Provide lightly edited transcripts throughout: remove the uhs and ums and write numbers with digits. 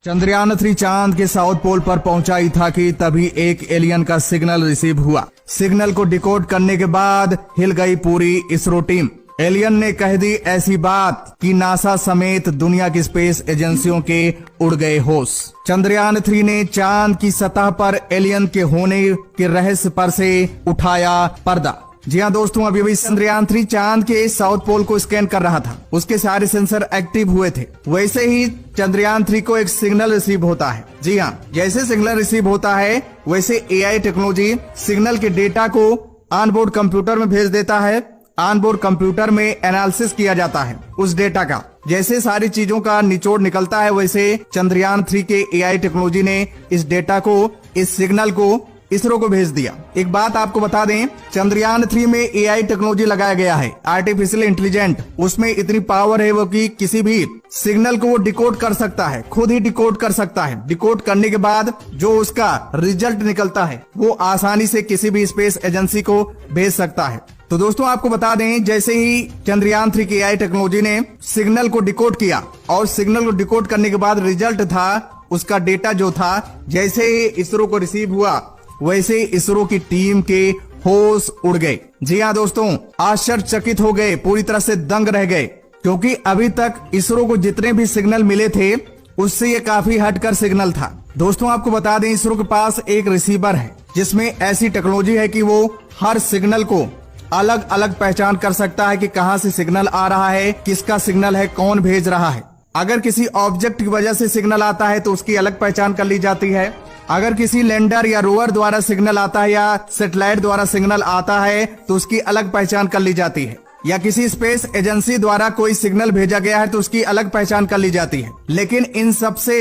चंद्रयान-3 चांद के south pole पर पहुंचा ही था कि तभी एक एलियन का सिग्नल रिसीव हुआ। सिग्नल को डिकोड करने के बाद हिल गई पूरी इसरो टीम। एलियन ने कह दी ऐसी बात कि नासा समेत दुनिया की स्पेस एजेंसियों के उड़ गए होश। चंद्रयान-3 ने चांद की सतह पर एलियन के होने के रहस्य पर से उठाया पर्दा। जी हाँ दोस्तों, अभी चंद्रयान-3 चांद के साउथ पोल को स्कैन कर रहा था। उसके सारे सेंसर एक्टिव हुए थे। वैसे ही चंद्रयान-3 को एक सिग्नल रिसीव होता है। जी हाँ, जैसे सिग्नल रिसीव होता है वैसे एआई टेक्नोलॉजी सिग्नल के डेटा को ऑनबोर्ड कंप्यूटर में भेज देता है। ऑनबोर्ड कंप्यूटर में एनालिसिस किया जाता है उस डेटा का। जैसे सारी चीजों का निचोड़ निकलता है वैसे चंद्रयान-3 के एआई टेक्नोलॉजी ने इस डेटा को, इस सिग्नल को इसरो को भेज दिया। एक बात आपको बता दें, चंद्रयान-3 में एआई टेक्नोलॉजी लगाया गया है, आर्टिफिशियल इंटेलिजेंट। उसमें इतनी पावर है वो कि किसी भी सिग्नल को वो डिकोड कर सकता है, खुद ही डिकोड कर सकता है। डिकोड करने के बाद जो उसका रिजल्ट निकलता है वो आसानी से किसी भी स्पेस एजेंसी को भेज सकता है। तो दोस्तों आपको बता दें, जैसे ही चंद्रयान-3 की एआई टेक्नोलॉजी ने सिग्नल को डिकोड किया और सिग्नल को डिकोड करने के बाद रिजल्ट था, उसका डेटा जो था, जैसे ही इसरो को रिसीव हुआ वैसे इसरो की टीम के होश उड़ गए। जी हाँ दोस्तों, आश्चर्यचकित हो गए, पूरी तरह से दंग रह गए, क्योंकि अभी तक इसरो को जितने भी सिग्नल मिले थे उससे ये काफी हटकर सिग्नल था। दोस्तों आपको बता दें, इसरो के पास एक रिसीवर है जिसमें ऐसी टेक्नोलॉजी है कि वो हर सिग्नल को अलग अलग पहचान कर सकता है कि कहां से सिग्नल आ रहा है, किसका सिग्नल है, कौन भेज रहा है। अगर किसी ऑब्जेक्ट की वजह से सिग्नल आता है तो उसकी अलग पहचान कर ली जाती है। अगर किसी लैंडर या रोवर द्वारा सिग्नल आता है या सैटेलाइट द्वारा सिग्नल आता है तो उसकी अलग पहचान कर ली जाती है। या किसी स्पेस एजेंसी द्वारा कोई सिग्नल भेजा गया है तो उसकी अलग पहचान कर ली जाती है। लेकिन इन सब से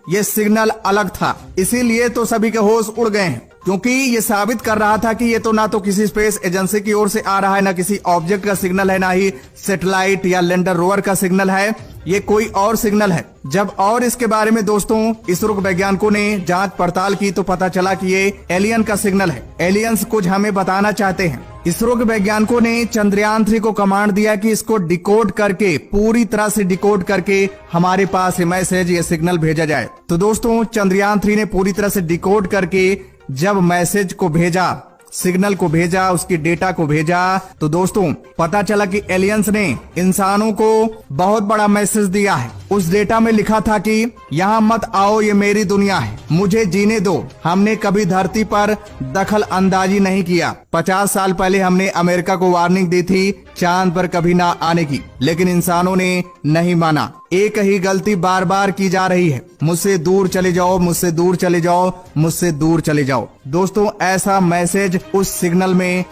ये सिग्नल अलग था, इसीलिए तो सभी के होश उड़ गए हैं, क्योंकि ये साबित कर रहा था कि ये तो ना तो किसी स्पेस एजेंसी की ओर से आ रहा है, ना किसी ऑब्जेक्ट का सिग्नल है, ना ही सैटेलाइट या लैंडर रोवर का सिग्नल है, ये कोई और सिग्नल है। जब और इसके बारे में दोस्तों इसरो के वैज्ञानिकों ने जांच पड़ताल की तो पता चला कि ये एलियन का सिग्नल है। एलियंस कुछ हमें बताना चाहते हैं। इसरो के वैज्ञानिकों ने चंद्रयान-3 को कमांड दिया कि इसको डिकोड करके, पूरी तरह से डिकोड करके हमारे पास मैसेज या सिग्नल भेजा जाए। तो दोस्तों चंद्रयान-3 ने पूरी तरह से डिकोड करके जब मैसेज को भेजा, सिग्नल को भेजा, उसकी डेटा को भेजा, तो दोस्तों पता चला कि एलियंस ने इंसानों को बहुत बड़ा मैसेज दिया है। उस डेटा में लिखा था कि यहाँ मत आओ, ये मेरी दुनिया है, मुझे जीने दो। हमने कभी धरती पर दखल अंदाजी नहीं किया। 50 साल पहले हमने अमेरिका को वार्निंग दी थी चांद पर कभी ना आने की, लेकिन इंसानों ने नहीं माना। एक ही गलती बार बार की जा रही है, मुझसे दूर चले जाओ, मुझसे दूर चले जाओ, मुझसे दूर चले जाओ। दोस्तों ऐसा मैसेज उस सिग्नल में